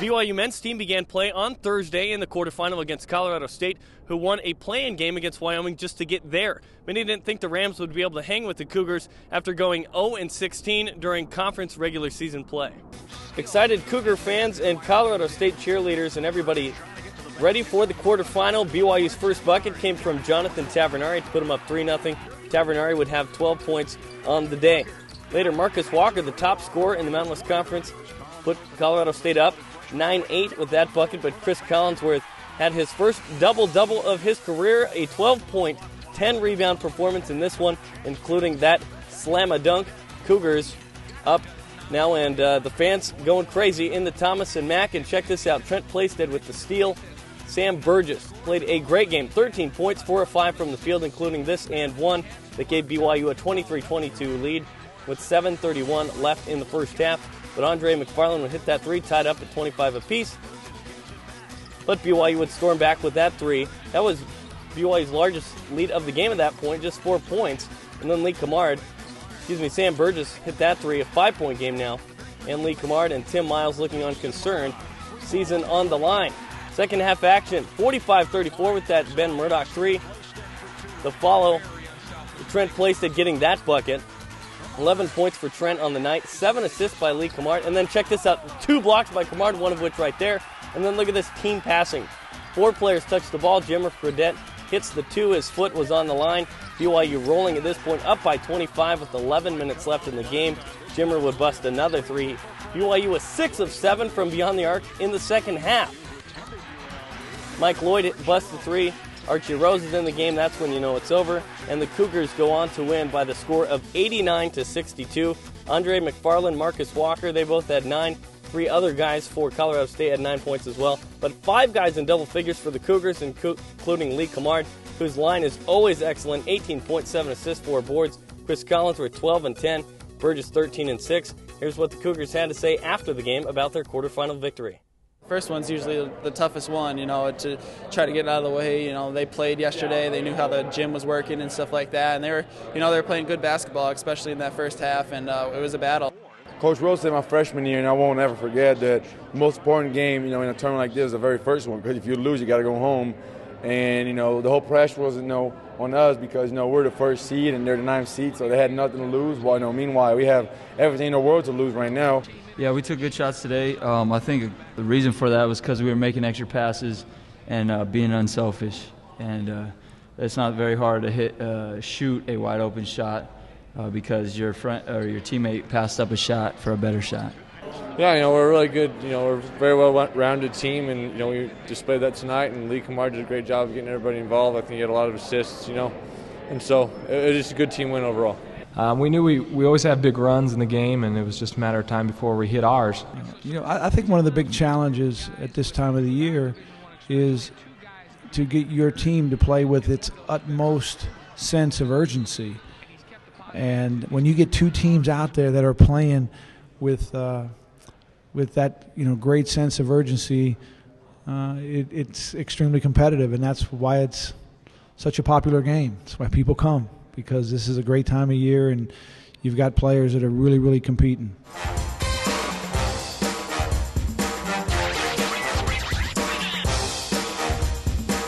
BYU men's team began play on Thursday in the quarterfinal against Colorado State, who won a play-in game against Wyoming just to get there. Many didn't think the Rams would be able to hang with the Cougars after going 0-16 during conference regular season play. Excited Cougar fans and Colorado State cheerleaders and everybody ready for the quarterfinal. BYU's first bucket came from Jonathan Tavernari to put him up 3-0. Tavernari would have 12 points on the day. Later, Marcus Walker, the top scorer in the Mountain West Conference, put Colorado State up 9-8 with that bucket, but Chris Collinsworth had his first double-double of his career, a 12-point, 10-rebound performance in this one, including that slam-a-dunk. Cougars up now, and the fans going crazy in the Thomas and Mack. And check this out, Trent Plaisted with the steal. Sam Burgess played a great game, 13 points, 4 of 5 from the field, including this and one that gave BYU a 23-22 lead with 7:31 left in the first half. But Andre McFarland would hit that three, tied up at 25 apiece. But BYU would storm back with that three. That was BYU's largest lead of the game at that point, just 4 points. And then Sam Burgess hit that three, a 5-point game now. And Lee Camard and Tim Miles looking unconcerned. Season on the line. Second half action, 45-34 with that Ben Murdoch three. The follow, Trent Plaisted getting that bucket. 11 points for Trent on the night, 7 assists by Lee Camard. And then check this out, 2 blocks by Camard, one of which right there. And then look at this team passing. 4 players touched the ball. Jimmer Fredette hits the 2. His foot was on the line. BYU rolling at this point up by 25 with 11 minutes left in the game. Jimmer would bust another 3. BYU was 6 of 7 from beyond the arc in the second half. Mike Lloyd busts the 3. Archie Rose is in the game. That's when you know it's over. And the Cougars go on to win by the score of 89-62. Andre McFarland, Marcus Walker, they both had 9. 3 other guys for Colorado State had 9 points as well. But 5 guys in double figures for the Cougars, including Lee Camard, whose line is always excellent. 18 points, 7 assists, 4 boards. Chris Collins were 12 and 10. Burgess 13 and 6. Here's what the Cougars had to say after the game about their quarterfinal victory. First one's usually the toughest one, to try to get out of the way. They played yesterday. They knew how the gym was working and stuff like that. And they were playing good basketball, especially in that first half, and it was a battle. Coach Rose said my freshman year, and I won't ever forget that the most important game, in a tournament like this is the very first one, because if you lose, you got to go home. And, the whole pressure was, on us because, we're the first seed and they're the 9th seed, so they had nothing to lose. Well, meanwhile, we have everything in the world to lose right now. Yeah, we took good shots today. I think the reason for that was because we were making extra passes and being unselfish. And it's not very hard to shoot a wide open shot because your teammate passed up a shot for a better shot. Yeah, we're really good. We're a very well-rounded team, and we displayed that tonight. And Lee Camard did a great job of getting everybody involved. I think he had a lot of assists, and so it was just a good team win overall. We knew we always have big runs in the game, and it was just a matter of time before we hit ours. I think one of the big challenges at this time of the year is to get your team to play with its utmost sense of urgency. And when you get 2 teams out there that are playing with that great sense of urgency, it's extremely competitive, and that's why it's such a popular game. That's why people come, because this is a great time of year and you've got players that are really, really competing.